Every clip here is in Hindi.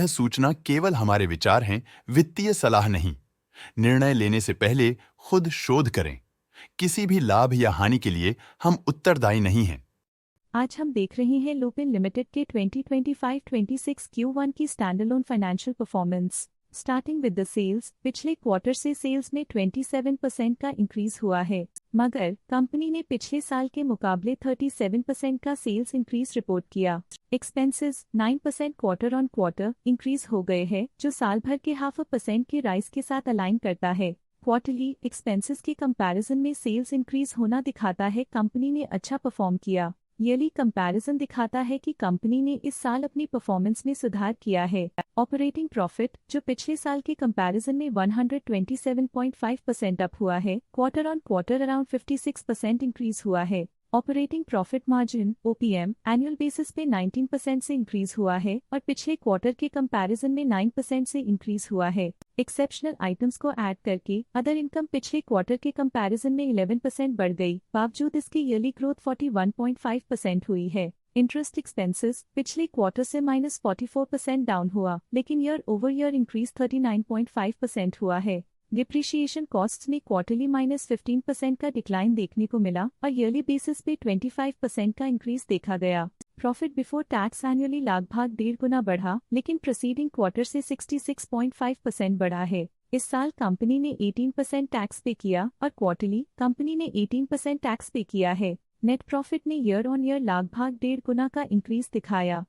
सूचना केवल हमारे विचार हैं, वित्तीय सलाह नहीं। निर्णय लेने से पहले खुद शोध करें। किसी भी लाभ या हानि के लिए हम उत्तरदायी नहीं हैं। आज हम देख रहे हैं लुपिन लिमिटेड के 2025-26 Q1 की standalone financial performance. Starting with the sales, पिछले क्वार्टर से सेल्स में 27% का इंक्रीज हुआ है, मगर कंपनी ने पिछले साल के मुकाबले 37% का सेल्स इंक्रीज रिपोर्ट किया। Expenses 9% quarter on quarter increase हो गए हैं, जो साल भर के 0.5% के राइज के साथ अलाइन करता है। क्वार्टरली एक्सपेंसेस के कंपैरिजन में सेल्स इंक्रीज होना दिखाता है कंपनी ने अच्छा परफॉर्म किया। ईयरली कंपैरिजन दिखाता है कि कंपनी ने इस साल अपनी परफॉर्मेंस में सुधार किया है। ऑपरेटिंग प्रॉफिट, जो पिछले साल के कंपैरिजन में 127.5% अप हुआ है, quarter on quarter around 56% increase हुआ है। Operating profit margin OPM annual basis पे 19% से इंक्रीज हुआ है और पिछले क्वार्टर के कंपैरिजन में 9% से इंक्रीज हुआ है। एक्सेप्शनल आइटम्स को ऐड करके अदर इनकम पिछले क्वार्टर के कंपैरिजन में 11% बढ़ गई, बावजूद इसकी ईयरली ग्रोथ 41.5% हुई है। इंटरेस्ट एक्सपेंसेस पिछले क्वार्टर से -44% डाउन हुआ, लेकिन ईयर ओवर ईयर इंक्रीज 39.5% हुआ है। डिप्रिशिएशन कॉस्ट्स में क्वार्टरली -15% का डिक्लाइन देखने को मिला और ईयरली बेसिस पे 25% का इंक्रीज देखा गया। प्रॉफिट बिफोर टैक्स एनुअली लगभग 1.5 गुना बढ़ा, लेकिन प्रीसीडिंग क्वार्टर से 66.5% बढ़ा है। इस साल कंपनी ने 18% टैक्स पे किया और क्वार्टरली कंपनी ने 18% टैक्स पे किया है। नेट प्रॉफिट ने ईयर ऑन ईयर लगभग 1.5 गुना का इंक्रीज दिखाया,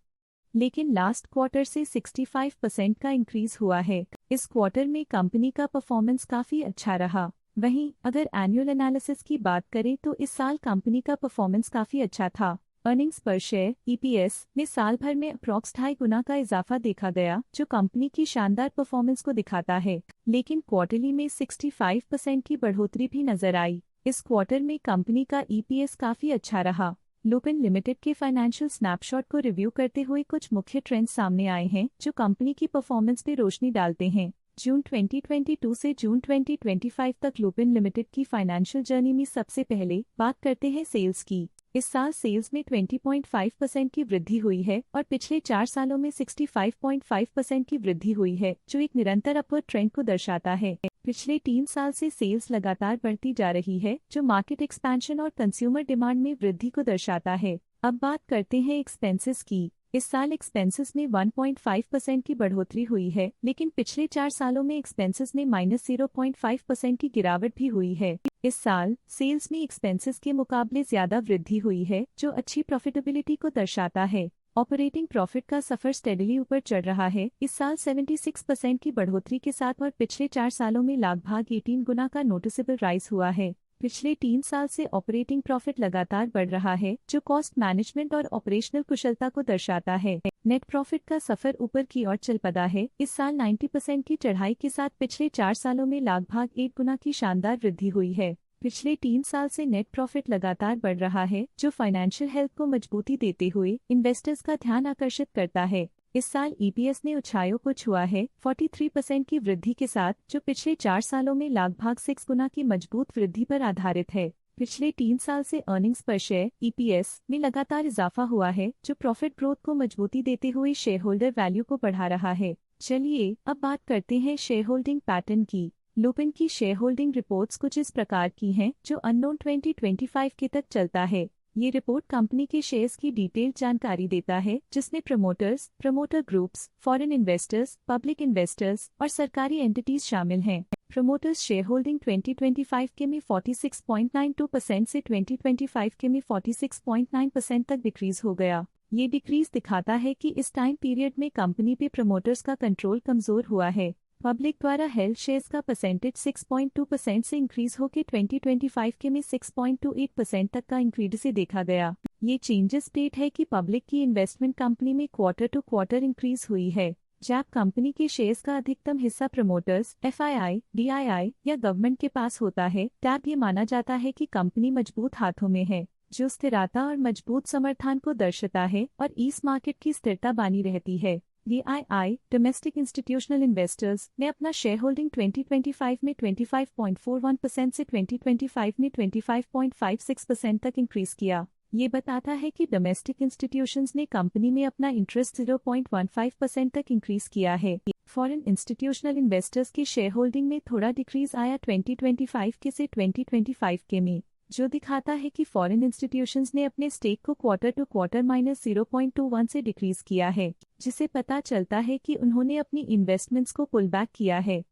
लेकिन लास्ट क्वार्टर से 65% का इंक्रीज हुआ है। इस क्वार्टर में कंपनी का परफॉर्मेंस काफी अच्छा रहा। वहीं अगर एनुअल एनालिसिस की बात करें तो इस साल कंपनी का परफॉर्मेंस काफी अच्छा था। अर्निंग्स पर शेयर EPS में साल भर में अप्रॉक्स 2.5 गुना का इजाफा देखा गया, जो कंपनी की शानदार परफॉर्मेंस को दिखाता है। लेकिन क्वार्टरली में 65% की बढ़ोतरी भी नजर आई। इस क्वार्टर में कंपनी का EPS काफी अच्छा रहा। लुपिन लिमिटेड के फाइनेंशियल स्नैपशॉट को रिव्यू करते हुए कुछ मुख्य ट्रेंड्स सामने आए हैं, जो कंपनी की परफॉर्मेंस पे रोशनी डालते हैं। जून 2022 से जून 2025 तक लुपिन लिमिटेड की फाइनेंशियल जर्नी में सबसे पहले बात करते हैं सेल्स की। इस साल सेल्स में 20.5% की वृद्धि हुई है और पिछले 4 सालों में 65.5% की वृद्धि हुई है, जो एक निरंतर अपवर्ड ट्रेंड को दर्शाता है। पिछले 3 साल से सेल्स लगातार बढ़ती जा रही है, जो मार्केट एक्सपेंशन और कंज्यूमर डिमांड में वृद्धि को दर्शाता है। अब बात करते हैं एक्सपेंसेस की। इस साल एक्सपेंसेस में 1.5% की बढ़ोतरी हुई है, लेकिन पिछले 4 सालों में एक्सपेंसेस में -0.5% की गिरावट भी हुई है। इस साल सेल्स में एक्सपेंसेस के मुकाबले ज्यादा वृद्धि हुई है, जो अच्छी प्रॉफिटेबिलिटी को दर्शाता है। ऑपरेटिंग प्रॉफिट का सफर स्टेडली ऊपर चढ़ रहा है, इस साल 76% की बढ़ोतरी के साथ और पिछले 4 सालों में लगभग 18 गुना का नोटिसेबल राइज हुआ है। पिछले 3 साल से ऑपरेटिंग प्रॉफिट लगातार बढ़ रहा है, जो कॉस्ट मैनेजमेंट और ऑपरेशनल कुशलता को दर्शाता है। नेट प्रॉफिट का सफर ऊपर की ओर चल पड़ा है, इस साल 90% की चढ़ाई के साथ पिछले 4 सालों में लगभग 1 गुना की शानदार वृद्धि हुई है। पिछले 3 साल से नेट प्रॉफिट लगातार बढ़ रहा है, जो फाइनेंशियल हेल्थ को मजबूती देते हुए इन्वेस्टर्स का ध्यान आकर्षित करता है। इस साल EPS ने ऊंचाइयों को छुआ है 43% की वृद्धि के साथ, जो पिछले 4 सालों में लगभग 6 गुना की मजबूत वृद्धि पर आधारित है। पिछले 3 साल से अर्निंग्स पर शेयर EPS में लगातार इजाफा हुआ है, जो प्रॉफिट ग्रोथ को मजबूती देते हुए शेयर होल्डर वैल्यू को बढ़ा रहा है। चलिए अब बात करते हैं शेयर होल्डिंग पैटर्न की। लुपिन की शेयर होल्डिंग रिपोर्ट्स कुछ इस प्रकार की हैं, जो अननोन 2025 के तक चलता है। ये रिपोर्ट कंपनी के शेयर्स की डिटेल्ड जानकारी देता है, जिसमें promoters, promoter groups, foreign investors, public investors और सरकारी एंटिटीज शामिल हैं। प्रमोटर्स शेयर होल्डिंग 2025 के में 46.92% से 2025 के में 46.9% तक डिक्रीज हो गया। ये डिक्रीज दिखाता है कि इस टाइम पीरियड में कंपनी पे प्रमोटर्स का कंट्रोल कमजोर हुआ है। पब्लिक द्वारा हेल्ड शेयर्स का परसेंटेज 6.2% से इंक्रीज होकर 2025 के में 6.28% तक का इंक्रीज से देखा गया। ये चेंजेस स्टेट है कि पब्लिक की इन्वेस्टमेंट कंपनी में क्वार्टर टू क्वार्टर इंक्रीज हुई है। जब कंपनी के शेयर्स का अधिकतम हिस्सा प्रमोटर्स, FII, DII या गवर्नमेंट के पास होता है, तब ये माना जाता है कि कंपनी मजबूत हाथों में है, जो स्थिरता और मजबूत समर्थन को दर्शाता है और इस मार्केट की स्थिरता बनी रहती है। DII डोमेस्टिक इंस्टीट्यूशनल इन्वेस्टर्स ने अपना शेयर होल्डिंग 2025 में 25.41% से 2025 में 25.56% तक इंक्रीज किया। ये बताता है कि डोमेस्टिक इंस्टीट्यूशंस ने कंपनी में अपना इंटरेस्ट 0.15% तक इंक्रीज किया है। फॉरेन इंस्टीट्यूशनल इन्वेस्टर्स की शेयर होल्डिंग में थोड़ा डिक्रीज आया 2025 के से 2025 के में, जो दिखाता है कि फॉरेन इंस्टीट्यूशंस ने अपने स्टेक को क्वार्टर टू क्वार्टर -0.21 से डिक्रीज किया है, जिसे पता चलता है कि उन्होंने अपनी इन्वेस्टमेंट्स को पुल बैक किया है।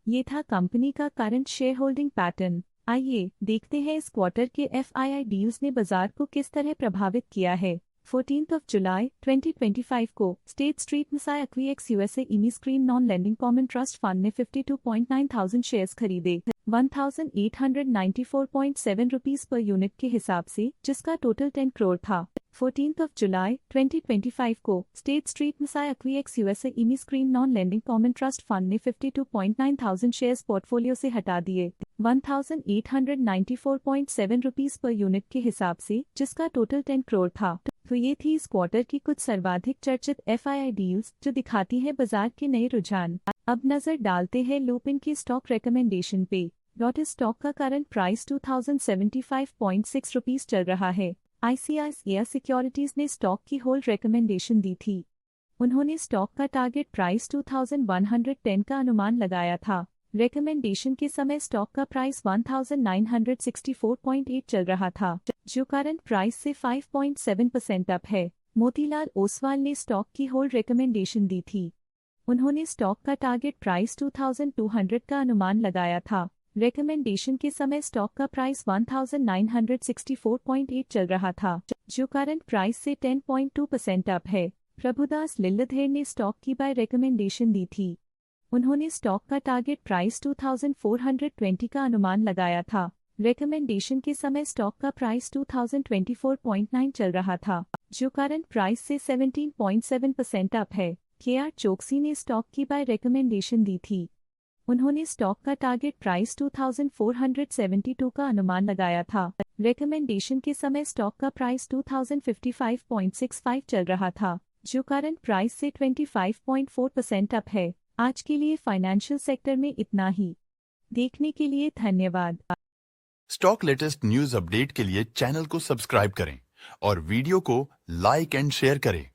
ये था कंपनी का करंट शेयर होल्डिंग पैटर्न। आइए देखते हैं इस क्वार्टर के FII डील्स ने बाजार को किस तरह प्रभावित किया है। 14 जुलाई 2025 को स्टेट स्ट्रीट मसाई एक्वीएक्स USA IMI screen non lending common trust fund ने 52.9 थाउजेंड शेयर्स खरीदे 1894.7 रुपीस पर यूनिट के हिसाब से, जिसका टोटल 10 करोड़ था। 14 जुलाई 2025 को स्टेट स्ट्रीट मसाई एक्वीएक्स USA IMI screen non lending common trust fund ने 52.9 थाउजेंड शेयर्स पोर्टफोलियो से हटा दिए 1894.7 रुपीस पर यूनिट के हिसाब से, जिसका टोटल 10 करोड़ था। तो ये थी इस क्वार्टर की कुछ सर्वाधिक चर्चित FII डील्स, जो दिखाती है बाजार के नए रुझान। अब नजर डालते हैं लुपिन की स्टॉक रिकमेंडेशन पे। लॉटस स्टॉक का करंट प्राइस 2075.6 रुपीस चल रहा है। ICICI सिक्योरिटीज ने स्टॉक की होल्ड रिकमेंडेशन दी थी। उन्होंने स्टॉक का टारगेट प्राइस 2110 का अनुमान लगाया था। रिकमेंडेशन के समय स्टॉक का प्राइस 1964.8 चल रहा था, जो करंट प्राइस से 5.7% अप है। मोतीलाल ओसवाल ने स्टॉक की होल्ड रिकमेंडेशन दी थी। उन्होंने स्टॉक का टारगेट प्राइस 2200 का अनुमान लगाया था। रिकमेंडेशन के समय स्टॉक का प्राइस 1964.8 चल रहा था, जो करंट प्राइस से 10.2% अप है। प्रभुदास लिल्लधेर ने स्टॉक की बाय रिकमेंडेशन दी थी। उन्होंने स्टॉक का टारगेट प्राइस 2420 का अनुमान लगाया था। रिकमेंडेशन के समय स्टॉक का प्राइस 2024.9 चल रहा था, जो करंट प्राइस से 17.7% अप है। KR चोकसी ने स्टॉक की बाय रिकमेंडेशन दी थी। उन्होंने स्टॉक का टारगेट प्राइस 2472 का अनुमान लगाया था। रिकमेंडेशन के समय स्टॉक का प्राइस 2055.65 चल रहा था, जो करंट प्राइस से 25.4% अप है। आज के लिए फाइनेंशियल सेक्टर में इतना ही। देखने के लिए धन्यवाद। स्टॉक लेटेस्ट न्यूज अपडेट के लिए चैनल को सब्सक्राइब करें और वीडियो को लाइक एंड शेयर करें।